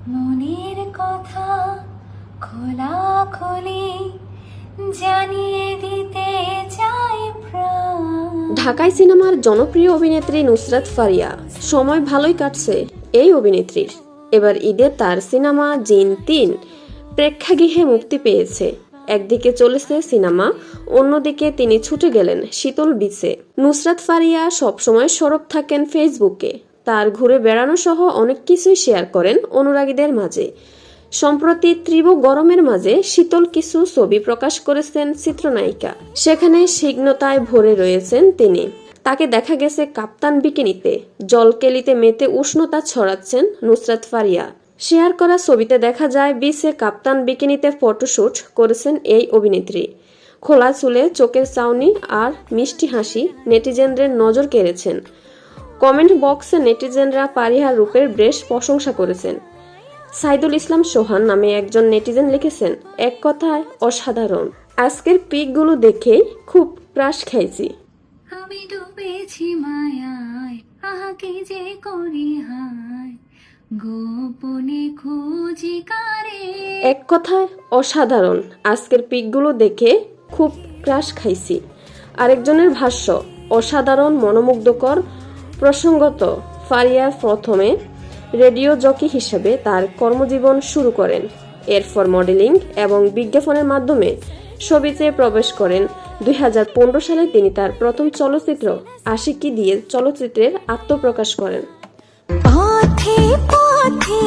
মনের কথা খোলাখুলি জানিয়ে দিতে চাই প্রাণ। ঢাকাই সিনেমার জনপ্রিয় অভিনেত্রী নুসরাত ফারিয়া। সময় ভালোই কাটছে এই অভিনেত্রীর। এবার ঈদে তার সিনেমা জিন ৩ প্রেক্ষাগৃহে মুক্তি পেয়েছে। একদিকে চলেছে সিনেমা, অন্যদিকে তিনি ছুটে গেলেন শীতল বিচে। নুসরাত ফারিয়া সবসময় সরব থাকেন ফেসবুকে। তার ঘুরে বেড়ানো সহ অনেক কিছুই শেয়ার করেন অনুরাগীদের মাঝে। সম্প্রতি তীব্র গরমের মাঝে শীতল কিছু ছবি প্রকাশ করেছেন চিত্রনায়িকা। সেখানে সিগ্নতায় ভরে রয়েছেন তিনি। তাকে দেখা গেছে কাপ্তান বিকিনিতে জলকেলিতে মেতে উষ্ণতা ছড়াচ্ছেন নুসরাত ফারিয়া। শেয়ার করা ছবিতে দেখা যায় বিচে কাপ্তান বিকিনিতে ফটোশুট করেছেন এই অভিনেত্রী। খোলা চুলে, চোখের চাউনি আর মিষ্টি হাসি নেটিজেনদের নজর কেড়েছেন। কমেন্ট বক্সে নেটিজেনরা ফারিয়ার রূপের বেশ প্রশংসা করেছেন। সাইদুল ইসলাম সোহান নামে একজন নেটিজেন লিখেছেন, এক কথায় অসাধারণ। আজকের পিকগুলো দেখে খুব ক্রাশ খাইছি। আমি ডুবেছি মায়ায়, আহা কি যে করি হায়, গোপনে খুঁজি কারে। এক কথায় অসাধারণ। আজকের পিকগুলো দেখে খুব ক্রাশ খাইছি। আরেকজনের ভাষ্য, অসাধারণ, মনোমুগ্ধকর। প্রসঙ্গত, ফারিয়া প্রথমে রেডিও জকি হিসেবে তার কর্মজীবন শুরু করেন। এরপর মডেলিং এবং বিজ্ঞাপনের মাধ্যমে ছবিতে প্রবেশ করেন। 2015 সালে তিনি তার প্রথম চলচ্চিত্র আশিকি দিয়ে চলচ্চিত্রের আত্মপ্রকাশ করেন। পথে পথে